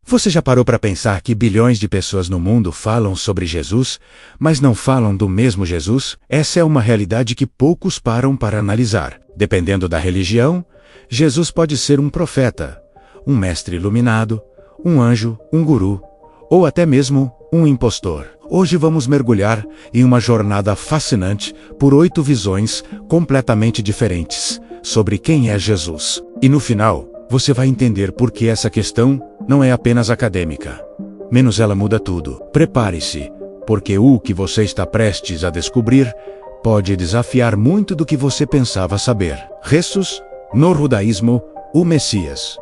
Você já parou para pensar que bilhões de pessoas no mundo falam sobre Jesus, mas não falam do mesmo Jesus? Essa é uma realidade que poucos param para analisar. Dependendo da religião, Jesus pode ser um profeta, um mestre iluminado, um anjo, um guru, ou até mesmo um impostor. Hoje vamos mergulhar em uma jornada fascinante por 8 visões completamente diferentes sobre quem é Jesus. E no final, você vai entender por que essa questão não é apenas acadêmica. Menos ela muda tudo. Prepare-se, porque o que você está prestes a descobrir pode desafiar muito do que você pensava saber. Jesus, no judaísmo, o Messias.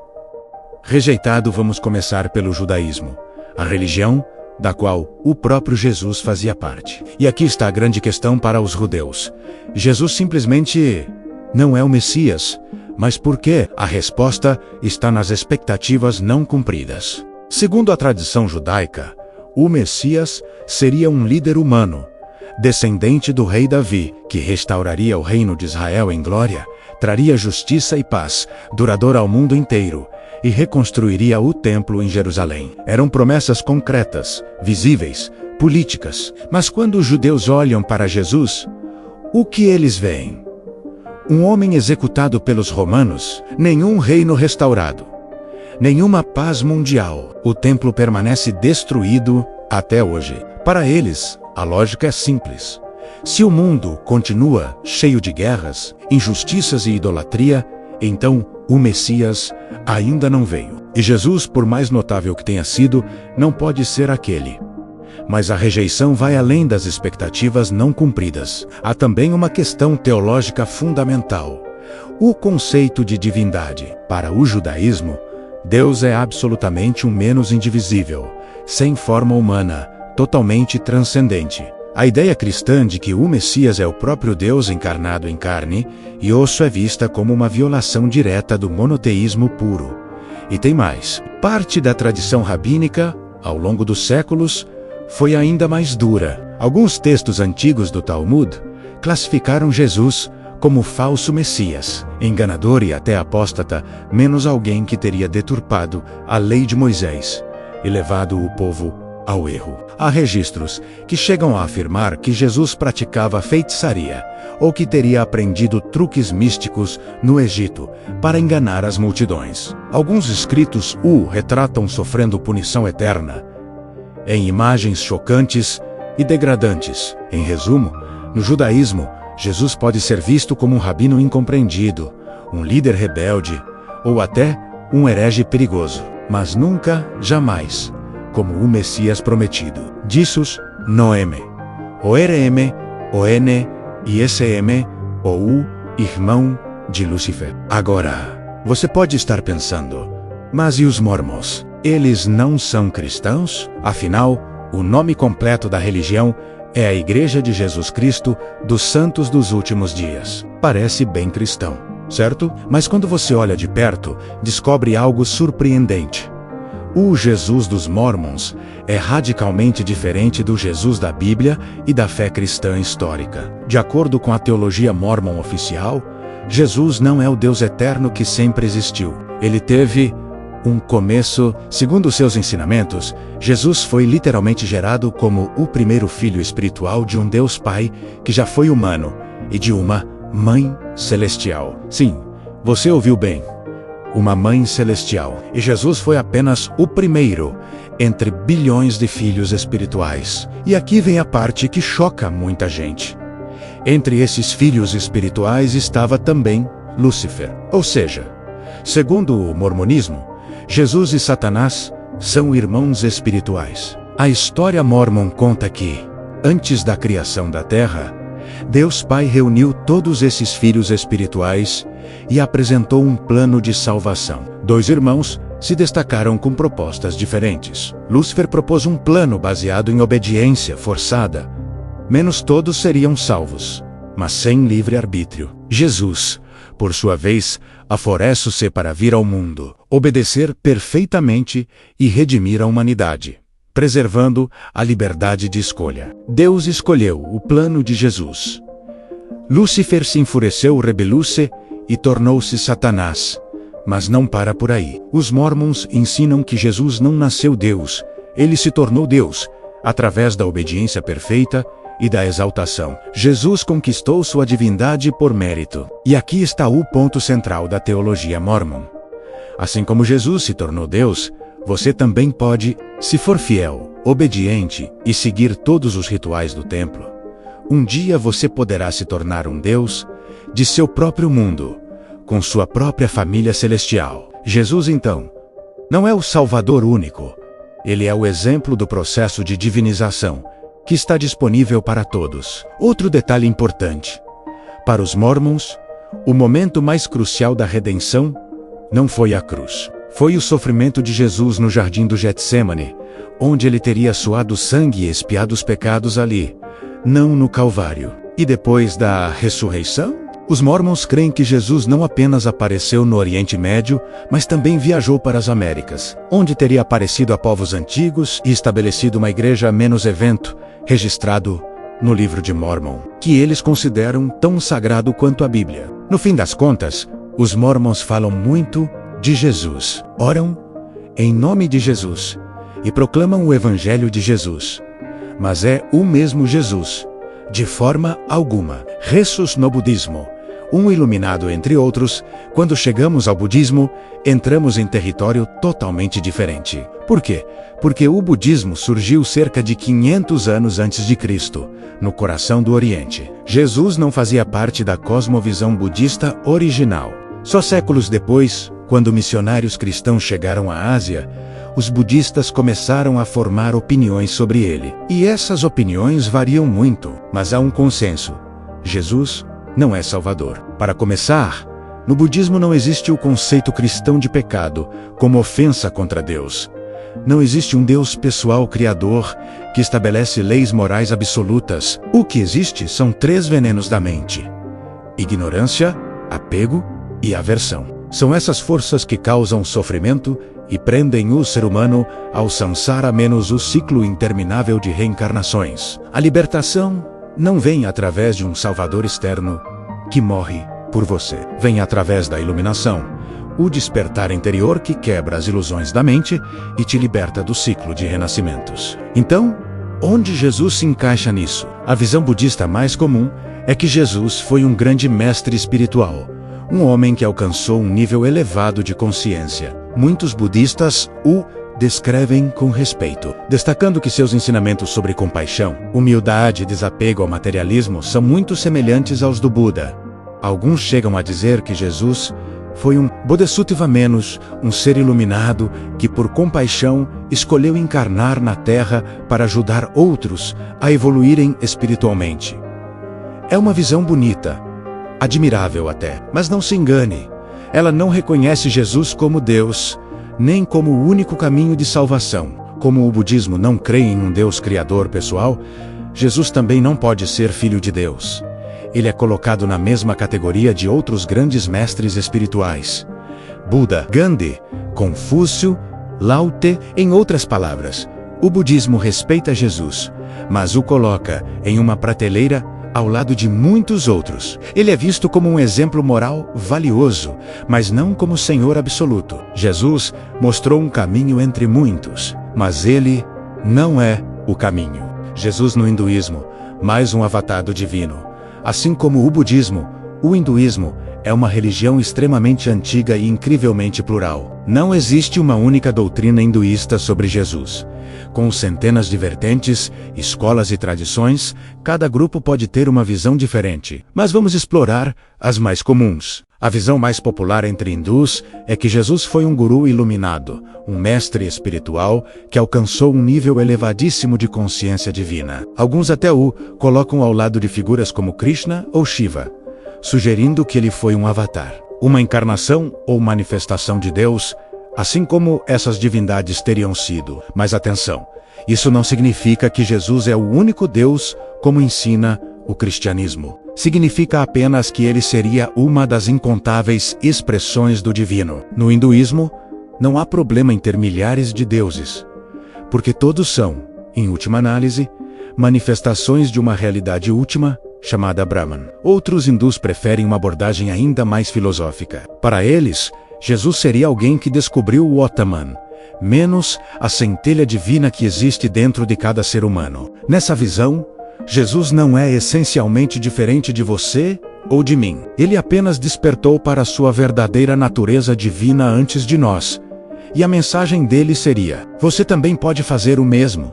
Rejeitado, vamos começar pelo judaísmo, a religião da qual o próprio Jesus fazia parte. E aqui está a grande questão para os judeus. Jesus simplesmente não é o Messias. Mas por quê? A resposta está nas expectativas não cumpridas. Segundo a tradição judaica, o Messias seria um líder humano, descendente do rei Davi, que restauraria o reino de Israel em glória, traria justiça e paz duradoura ao mundo inteiro e reconstruiria o templo em Jerusalém. Eram promessas concretas, visíveis, políticas. Mas quando os judeus olham para Jesus, o que eles veem? Um homem executado pelos romanos, nenhum reino restaurado, nenhuma paz mundial. O templo permanece destruído até hoje. Para eles, a lógica é simples. Se o mundo continua cheio de guerras, injustiças e idolatria, então o Messias ainda não veio. E Jesus, por mais notável que tenha sido, não pode ser aquele. Mas a rejeição vai além das expectativas não cumpridas. Há também uma questão teológica fundamental: o conceito de divindade. Para o judaísmo, Deus é absolutamente um menos indivisível, sem forma humana, totalmente transcendente. A ideia cristã de que o Messias é o próprio Deus encarnado em carne e osso é vista como uma violação direta do monoteísmo puro. E tem mais. Parte da tradição rabínica, ao longo dos séculos, foi ainda mais dura. Alguns textos antigos do Talmud classificaram Jesus como falso Messias, enganador e até apóstata, menos alguém que teria deturpado a lei de Moisés e levado o povo ao erro. Há registros que chegam a afirmar que Jesus praticava feitiçaria ou que teria aprendido truques místicos no Egito para enganar as multidões. Alguns escritos o retratam sofrendo punição eterna, em imagens chocantes e degradantes. Em resumo, no judaísmo, Jesus pode ser visto como um rabino incompreendido, um líder rebelde ou até um herege perigoso, mas nunca, jamais, como o Messias prometido. Jesus Noeme, o Ereme, o N e SM, ou o irmão de Lúcifer. Agora, você pode estar pensando, mas e os mormons? Eles não são cristãos? Afinal, o nome completo da religião é a Igreja de Jesus Cristo dos Santos dos Últimos Dias. Parece bem cristão, certo? Mas quando você olha de perto, descobre algo surpreendente. O Jesus dos Mormons é radicalmente diferente do Jesus da Bíblia e da fé cristã histórica. De acordo com a teologia mórmon oficial, Jesus não é o Deus eterno que sempre existiu. Ele teve um começo. Segundo seus ensinamentos, Jesus foi literalmente gerado como o primeiro filho espiritual de um Deus Pai que já foi humano e de uma Mãe Celestial. Sim, você ouviu bem. Uma Mãe Celestial. E Jesus foi apenas o primeiro entre bilhões de filhos espirituais. E aqui vem a parte que choca muita gente. Entre esses filhos espirituais estava também Lúcifer. Ou seja, segundo o mormonismo, Jesus e Satanás são irmãos espirituais. A história mórmon conta que, antes da criação da Terra, Deus Pai reuniu todos esses filhos espirituais e apresentou um plano de salvação. 2 irmãos se destacaram com propostas diferentes. Lúcifer propôs um plano baseado em obediência forçada. Menos todos seriam salvos, mas sem livre-arbítrio. Jesus, por sua vez, aforece-se para vir ao mundo, obedecer perfeitamente e redimir a humanidade, preservando a liberdade de escolha. Deus escolheu o plano de Jesus. Lúcifer se enfureceu, rebelou-se e tornou-se Satanás, Mas não para por aí. Os Mormons ensinam que Jesus não nasceu Deus, ele se tornou Deus, através da obediência perfeita e da exaltação. Jesus conquistou sua divindade por mérito. E aqui está o ponto central da teologia mormon. Assim como Jesus se tornou Deus, você também pode, se for fiel, obediente e seguir todos os rituais do templo. Um dia você poderá se tornar um Deus de seu próprio mundo, com sua própria família celestial. Jesus, então, não é o Salvador único. Ele é o exemplo do processo de divinização, que está disponível para todos. Outro detalhe importante. Para os Mormons, o momento mais crucial da redenção não foi a cruz. Foi o sofrimento de Jesus no jardim do Getsêmani, onde ele teria suado sangue e expiado os pecados ali, não no Calvário. E depois da ressurreição? Os Mormons creem que Jesus não apenas apareceu no Oriente Médio, mas também viajou para as Américas, onde teria aparecido a povos antigos e estabelecido uma igreja menos evento, registrado no livro de Mórmon, que eles consideram tão sagrado quanto a Bíblia. No fim das contas, os Mormons falam muito de Jesus, oram em nome de Jesus e proclamam o Evangelho de Jesus. Mas é o mesmo Jesus, de forma alguma. Jesus no budismo, um iluminado entre outros. Quando chegamos ao budismo, entramos em território totalmente diferente. Por quê? Porque o budismo surgiu cerca de 500 anos antes de Cristo, no coração do Oriente. Jesus não fazia parte da cosmovisão budista original. Só séculos depois, quando missionários cristãos chegaram à Ásia, os budistas começaram a formar opiniões sobre ele. E essas opiniões variam muito, mas há um consenso: Jesus não é Salvador. Para começar, no budismo não existe o conceito cristão de pecado como ofensa contra Deus. Não existe um Deus pessoal criador que estabelece leis morais absolutas. O que existe são 3 venenos da mente: ignorância, apego e aversão. São essas forças que causam sofrimento e prendem o ser humano ao samsara, menos o ciclo interminável de reencarnações. A libertação não vem através de um salvador externo que morre por você. Vem através da iluminação, o despertar interior que quebra as ilusões da mente e te liberta do ciclo de renascimentos. Então, onde Jesus se encaixa nisso? A visão budista mais comum é que Jesus foi um grande mestre espiritual, um homem que alcançou um nível elevado de consciência. Muitos budistas o descrevem com respeito, destacando que seus ensinamentos sobre compaixão, humildade e desapego ao materialismo são muito semelhantes aos do Buda. Alguns chegam a dizer que Jesus foi um Bodhisattva menos, um ser iluminado que por compaixão escolheu encarnar na Terra para ajudar outros a evoluírem espiritualmente. É uma visão bonita, admirável até, mas não se engane, ela não reconhece Jesus como Deus, nem como o único caminho de salvação. Como o budismo não crê em um Deus criador pessoal, Jesus também não pode ser filho de Deus. Ele é colocado na mesma categoria de outros grandes mestres espirituais: Buda, Gandhi, Confúcio, Lao Tse. Em outras palavras, o budismo respeita Jesus, mas o coloca em uma prateleira ao lado de muitos outros. Ele é visto como um exemplo moral valioso, mas não como Senhor absoluto. Jesus mostrou um caminho entre muitos, mas ele não é o caminho. Jesus no hinduísmo, mais um avatar do divino. Assim como o budismo, o hinduísmo é uma religião extremamente antiga e incrivelmente plural. Não existe uma única doutrina hinduísta sobre Jesus. Com centenas de vertentes, escolas e tradições, cada grupo pode ter uma visão diferente. Mas vamos explorar as mais comuns. A visão mais popular entre hindus é que Jesus foi um guru iluminado, um mestre espiritual que alcançou um nível elevadíssimo de consciência divina. Alguns até o colocam ao lado de figuras como Krishna ou Shiva, sugerindo que ele foi um avatar, uma encarnação ou manifestação de Deus, assim como essas divindades teriam sido. Mas atenção, isso não significa que Jesus é o único Deus, como ensina o cristianismo. Significa apenas que ele seria uma das incontáveis expressões do divino. No hinduísmo, não há problema em ter milhares de deuses, porque todos são, em última análise, manifestações de uma realidade última chamada Brahman. Outros hindus preferem uma abordagem ainda mais filosófica. Para eles, Jesus seria alguém que descobriu o Atman, menos a centelha divina que existe dentro de cada ser humano. Nessa visão, Jesus não é essencialmente diferente de você ou de mim. Ele apenas despertou para a sua verdadeira natureza divina antes de nós. E a mensagem dele seria: você também pode fazer o mesmo.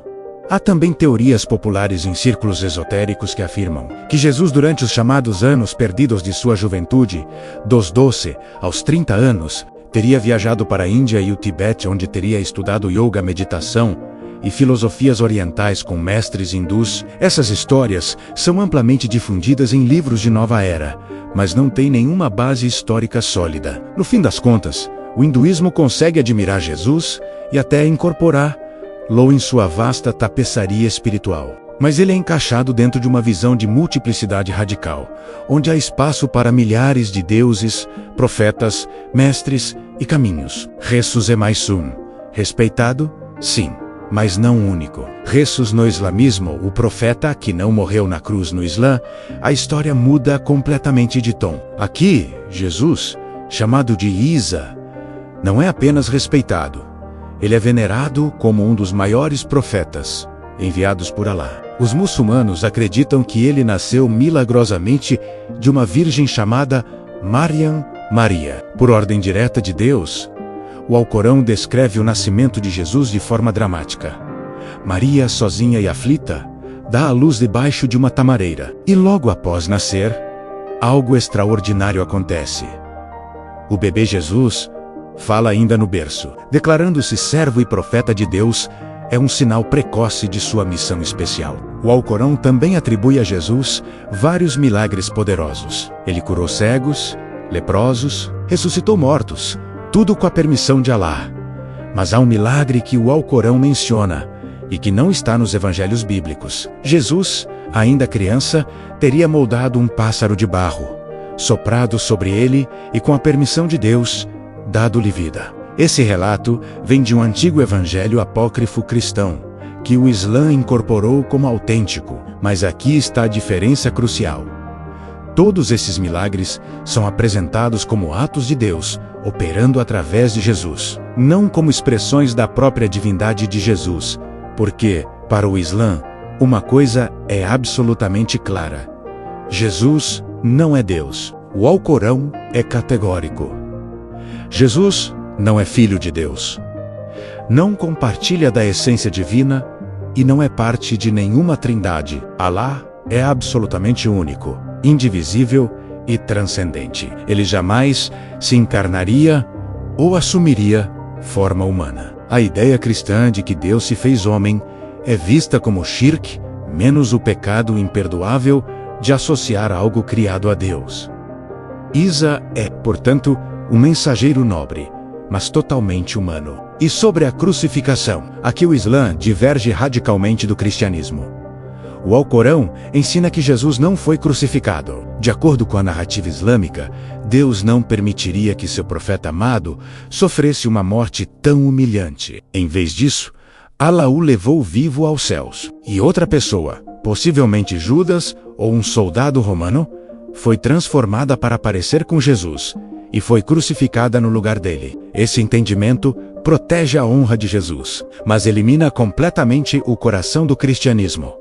Há também teorias populares em círculos esotéricos que afirmam que Jesus, durante os chamados anos perdidos de sua juventude, dos 12 aos 30 anos, teria viajado para a Índia e o Tibete, onde teria estudado yoga, meditação e filosofias orientais com mestres hindus. Essas histórias são amplamente difundidas em livros de nova era, mas não têm nenhuma base histórica sólida. No fim das contas, o hinduísmo consegue admirar Jesus e até incorporá-lo em sua vasta tapeçaria espiritual. Mas ele é encaixado dentro de uma visão de multiplicidade radical, onde há espaço para milhares de deuses, profetas, mestres e caminhos. Jesus é mais um. Respeitado? Sim, mas não único. Jesus no islamismo, o profeta que não morreu na cruz no Islã, a história muda completamente de tom. Aqui, Jesus, chamado de Isa, não é apenas respeitado. Ele é venerado como um dos maiores profetas enviados por Alá. Os muçulmanos acreditam que ele nasceu milagrosamente de uma virgem chamada Maria. Por ordem direta de Deus, o Alcorão descreve o nascimento de Jesus de forma dramática. Maria, sozinha e aflita, dá à luz debaixo de uma tamareira. E logo após nascer, algo extraordinário acontece. O bebê Jesus fala ainda no berço. Declarando-se servo e profeta de Deus, é um sinal precoce de sua missão especial. O Alcorão também atribui a Jesus vários milagres poderosos. Ele curou cegos, leprosos, ressuscitou mortos, tudo com a permissão de Alá. Mas há um milagre que o Alcorão menciona e que não está nos evangelhos bíblicos. Jesus, ainda criança, teria moldado um pássaro de barro, soprado sobre ele e, com a permissão de Deus, dado-lhe vida. Esse relato vem de um antigo evangelho apócrifo cristão, que o Islã incorporou como autêntico, mas aqui está a diferença crucial. Todos esses milagres são apresentados como atos de Deus, operando através de Jesus, não como expressões da própria divindade de Jesus, porque, para o Islã, uma coisa é absolutamente clara: Jesus não é Deus. O Alcorão é categórico. Jesus não é filho de Deus. Não compartilha da essência divina e não é parte de nenhuma trindade. Alá é absolutamente único, indivisível e transcendente. Ele jamais se encarnaria ou assumiria forma humana. A ideia cristã de que Deus se fez homem é vista como shirk, menos o pecado imperdoável de associar algo criado a Deus. Isa é, portanto, um mensageiro nobre, mas totalmente humano. E sobre a crucificação, aqui o Islã diverge radicalmente do cristianismo. O Alcorão ensina que Jesus não foi crucificado. De acordo com a narrativa islâmica, Deus não permitiria que seu profeta amado sofresse uma morte tão humilhante. Em vez disso, Alá o levou vivo aos céus. E outra pessoa, possivelmente Judas ou um soldado romano, foi transformada para parecer com Jesus e foi crucificada no lugar dele. Esse entendimento protege a honra de Jesus, mas elimina completamente o coração do cristianismo: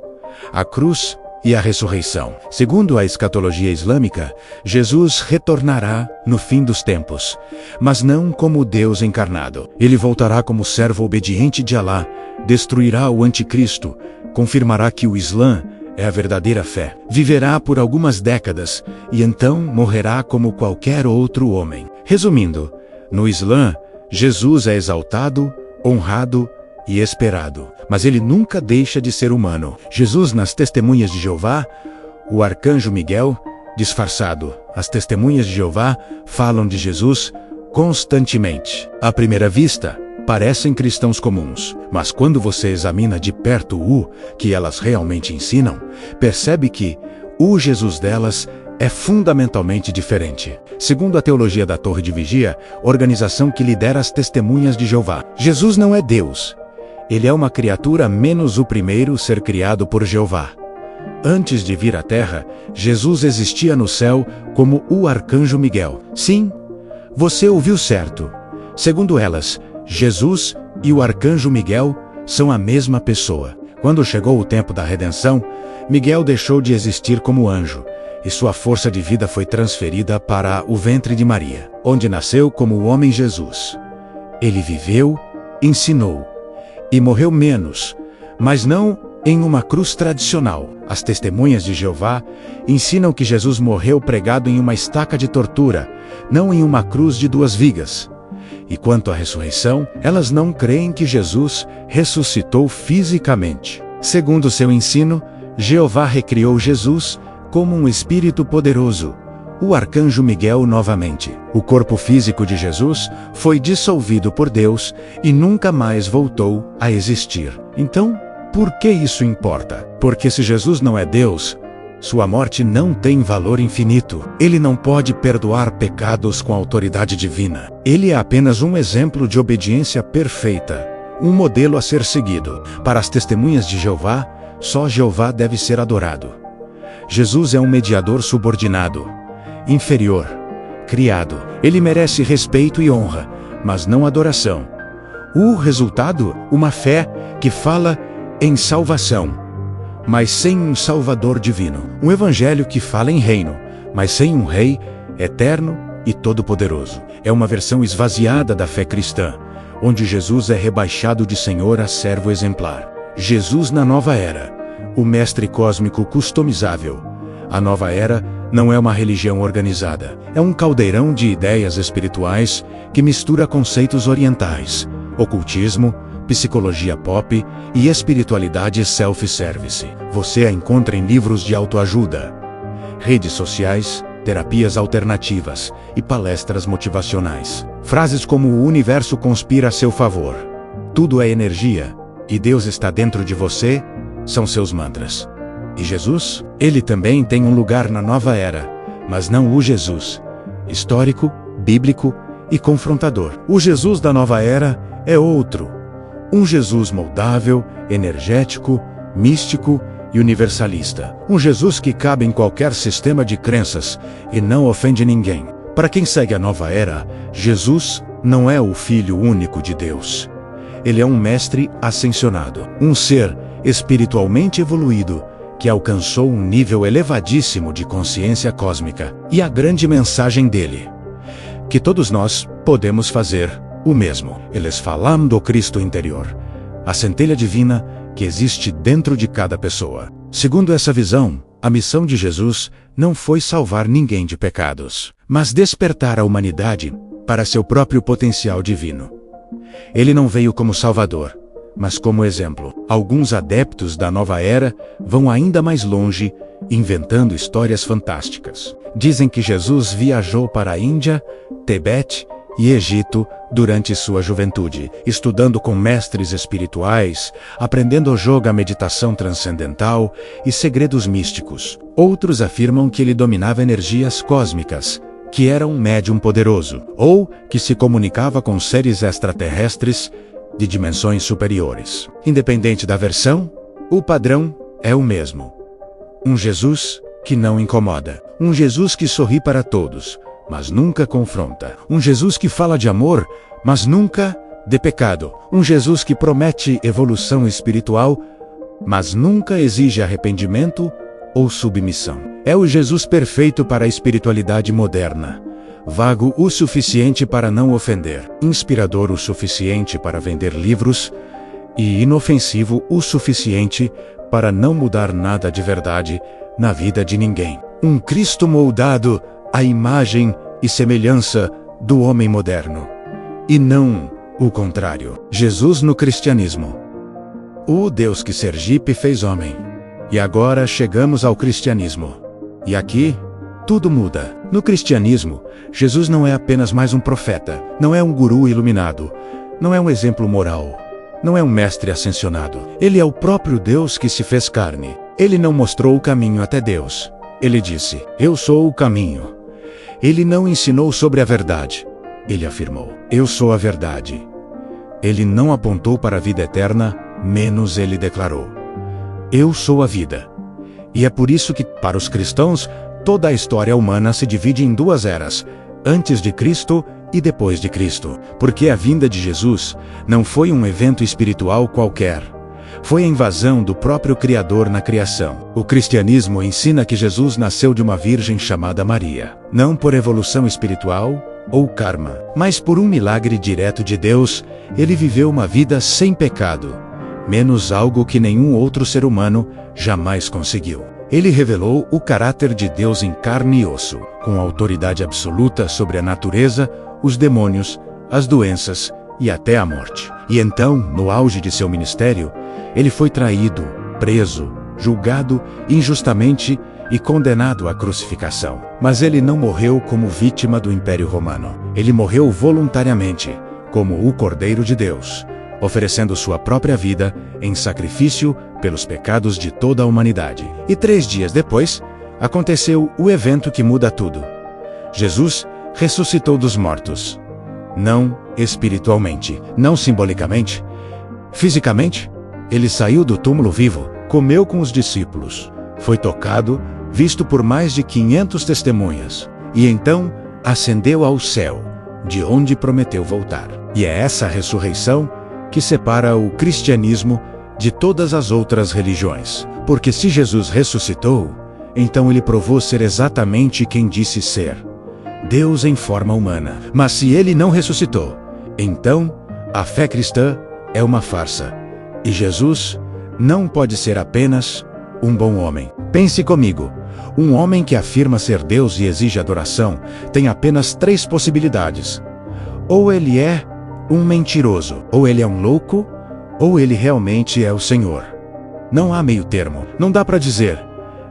a cruz e a ressurreição. Segundo a escatologia islâmica, Jesus retornará no fim dos tempos, mas não como Deus encarnado. Ele voltará como servo obediente de Alá, destruirá o anticristo, confirmará que o Islã é a verdadeira fé. Viverá por algumas décadas e então morrerá como qualquer outro homem. Resumindo, no Islã, Jesus é exaltado, honrado e esperado, mas ele nunca deixa de ser humano. Jesus nas Testemunhas de Jeová, o arcanjo Miguel, disfarçado. As Testemunhas de Jeová falam de Jesus constantemente. À primeira vista, parecem cristãos comuns, mas quando você examina de perto o que elas realmente ensinam, percebe que o Jesus delas é fundamentalmente diferente. Segundo a teologia da Torre de Vigia, organização que lidera as Testemunhas de Jeová, Jesus não é Deus. Ele é uma criatura menos o primeiro ser criado por Jeová. Antes de vir à Terra, Jesus existia no céu como o arcanjo Miguel. Sim, Você ouviu certo. Segundo elas, Jesus e o arcanjo Miguel são a mesma pessoa. Quando chegou o tempo da redenção, Miguel deixou de existir como anjo, e sua força de vida foi transferida para o ventre de Maria, onde nasceu como o homem Jesus. Ele viveu, ensinou, e morreu menos, mas não em uma cruz tradicional. As testemunhas de Jeová ensinam que Jesus morreu pregado em uma estaca de tortura, não em uma cruz de 2 vigas. E quanto à ressurreição, elas não creem que Jesus ressuscitou fisicamente. Segundo seu ensino, Jeová recriou Jesus como um espírito poderoso, o arcanjo Miguel novamente. O corpo físico de Jesus foi dissolvido por Deus e nunca mais voltou a existir. Então, por que isso importa? Porque se Jesus não é Deus, sua morte não tem valor infinito. Ele não pode perdoar pecados com autoridade divina. Ele é apenas um exemplo de obediência perfeita, um modelo a ser seguido. Para as testemunhas de Jeová, só Jeová deve ser adorado. Jesus é um mediador subordinado, inferior, criado. Ele merece respeito e honra, mas não adoração. O resultado, uma fé que fala em salvação, mas sem um Salvador divino. Um evangelho que fala em reino, mas sem um rei eterno e todo-poderoso. É uma versão esvaziada da fé cristã, onde Jesus é rebaixado de Senhor a servo exemplar. Jesus na nova era, o mestre cósmico customizável. A nova era não é uma religião organizada. É um caldeirão de ideias espirituais que mistura conceitos orientais, ocultismo, psicologia pop e espiritualidade self-service. Você a encontra em livros de autoajuda, redes sociais, terapias alternativas e palestras motivacionais. Frases como "o universo conspira a seu favor", "tudo é energia" e "Deus está dentro de você" são seus mantras. E Jesus? Ele também tem um lugar na nova era, mas não o Jesus histórico, bíblico e confrontador. O Jesus da nova era é outro. Um Jesus moldável, energético, místico e universalista. Um Jesus que cabe em qualquer sistema de crenças e não ofende ninguém. Para quem segue a nova era, Jesus não é o Filho único de Deus. Ele é um mestre ascensionado, um ser espiritualmente evoluído que alcançou um nível elevadíssimo de consciência cósmica. E a grande mensagem dele: que todos nós podemos fazer o mesmo. Eles falam do Cristo interior, a centelha divina que existe dentro de cada pessoa. Segundo essa visão, a missão de Jesus não foi salvar ninguém de pecados, mas despertar a humanidade para seu próprio potencial divino. Ele não veio como Salvador, mas como exemplo. Alguns adeptos da nova era vão ainda mais longe, inventando histórias fantásticas. Dizem que Jesus viajou para a Índia, Tibete e Egito durante sua juventude, estudando com mestres espirituais, aprendendo o yoga, a meditação transcendental e segredos místicos. Outros afirmam que ele dominava energias cósmicas, que era um médium poderoso, ou que se comunicava com seres extraterrestres de dimensões superiores. Independente da versão, o padrão é o mesmo. Um Jesus que não incomoda. Um Jesus que sorri para todos, mas nunca confronta. Um Jesus que fala de amor, mas nunca de pecado. Um Jesus que promete evolução espiritual, mas nunca exige arrependimento ou submissão. É o Jesus perfeito para a espiritualidade moderna. Vago o suficiente para não ofender, inspirador o suficiente para vender livros e inofensivo o suficiente para não mudar nada de verdade na vida de ninguém. Um Cristo moldado à imagem e semelhança do homem moderno, e não o contrário. Jesus no cristianismo. O Deus que Sergipe fez homem. E agora chegamos ao cristianismo. E aqui tudo muda. No cristianismo, Jesus não é apenas mais um profeta, não é um guru iluminado, não é um exemplo moral, não é um mestre ascensionado. Ele é o próprio Deus que se fez carne. Ele não mostrou o caminho até Deus. Ele disse: "Eu sou o caminho." Ele não ensinou sobre a verdade. Ele afirmou: "Eu sou a verdade." Ele não apontou para a vida eterna, menos ele declarou: "Eu sou a vida." E é por isso que, para os cristãos, toda a história humana se divide em duas eras, antes de Cristo e depois de Cristo. Porque a vinda de Jesus não foi um evento espiritual qualquer. Foi a invasão do próprio Criador na criação. O cristianismo ensina que Jesus nasceu de uma virgem chamada Maria, não por evolução espiritual ou karma, mas por um milagre direto de Deus. Ele viveu uma vida sem pecado, menos algo que nenhum outro ser humano jamais conseguiu. Ele revelou o caráter de Deus em carne e osso, com autoridade absoluta sobre a natureza, os demônios, as doenças e até a morte. E então, no auge de seu ministério, ele foi traído, preso, julgado injustamente e condenado à crucificação. Mas ele não morreu como vítima do Império Romano. Ele morreu voluntariamente, como o Cordeiro de Deus, oferecendo sua própria vida em sacrifício pelos pecados de toda a humanidade. E 3 dias depois, aconteceu o evento que muda tudo. Jesus ressuscitou dos mortos. Não espiritualmente, não simbolicamente. Fisicamente, ele saiu do túmulo vivo, comeu com os discípulos, foi tocado, visto por mais de 500 testemunhas, e então ascendeu ao céu, de onde prometeu voltar. E é essa ressurreição que separa o cristianismo de todas as outras religiões. Porque se Jesus ressuscitou, então ele provou ser exatamente quem disse ser: Deus em forma humana. Mas se ele não ressuscitou, então a fé cristã é uma farsa. E Jesus não pode ser apenas um bom homem. Pense comigo. Um homem que afirma ser Deus e exige adoração tem apenas 3 possibilidades. Ou ele é um mentiroso, ou ele é um louco, ou ele realmente é o Senhor. Não há meio termo. Não dá para dizer: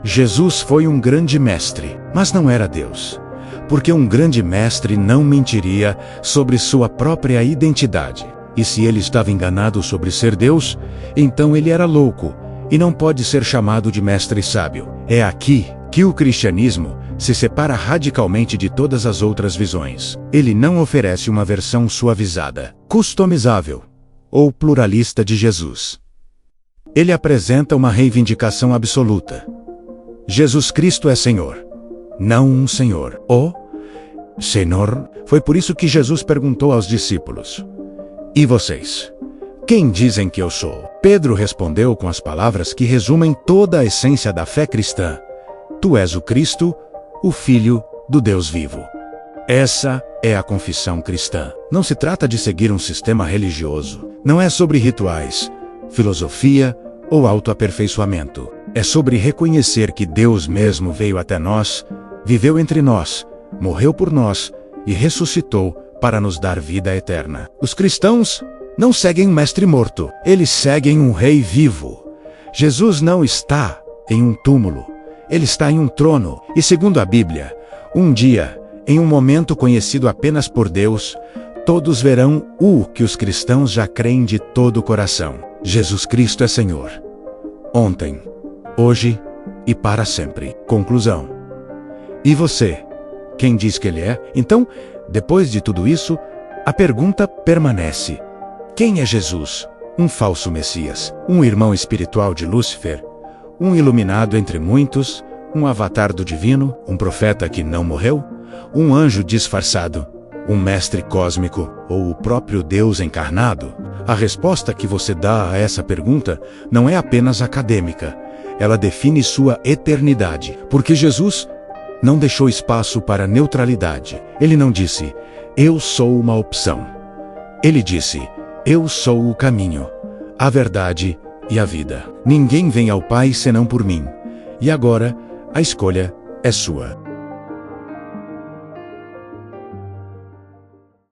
Jesus foi um grande mestre, mas não era Deus. Porque um grande mestre não mentiria sobre sua própria identidade. E se ele estava enganado sobre ser Deus, então ele era louco e não pode ser chamado de mestre sábio. É aqui que o cristianismo se separa radicalmente de todas as outras visões. Ele não oferece uma versão suavizada, customizável ou pluralista de Jesus. Ele apresenta uma reivindicação absoluta. Jesus Cristo é Senhor, não um Senhor. O Senhor. Foi por isso que Jesus perguntou aos discípulos: E vocês? Quem dizem que eu sou? Pedro respondeu com as palavras que resumem toda a essência da fé cristã: Tu és o Cristo, o Filho do Deus vivo. Essa é a confissão cristã. Não se trata de seguir um sistema religioso. Não é sobre rituais, filosofia ou autoaperfeiçoamento. É sobre reconhecer que Deus mesmo veio até nós, viveu entre nós, morreu por nós e ressuscitou para nos dar vida eterna. Os cristãos não seguem um mestre morto, eles seguem um rei vivo. Jesus não está em um túmulo, ele está em um trono. E segundo a Bíblia, um dia, em um momento conhecido apenas por Deus, todos verão o que os cristãos já creem de todo o coração: Jesus Cristo é Senhor. Ontem, hoje e para sempre. Conclusão. E você? Quem diz que ele é? Então, depois de tudo isso, a pergunta permanece: quem é Jesus? Um falso Messias? Um irmão espiritual de Lúcifer? Um iluminado entre muitos? Um avatar do divino? Um profeta que não morreu? Um anjo disfarçado? Um mestre cósmico? Ou o próprio Deus encarnado? A resposta que você dá a essa pergunta não é apenas acadêmica. Ela define sua eternidade. Porque Jesus não deixou espaço para neutralidade. Ele não disse: eu sou uma opção. Ele disse: eu sou o caminho, a verdade e a vida. Ninguém vem ao Pai senão por mim. E agora, a escolha é sua.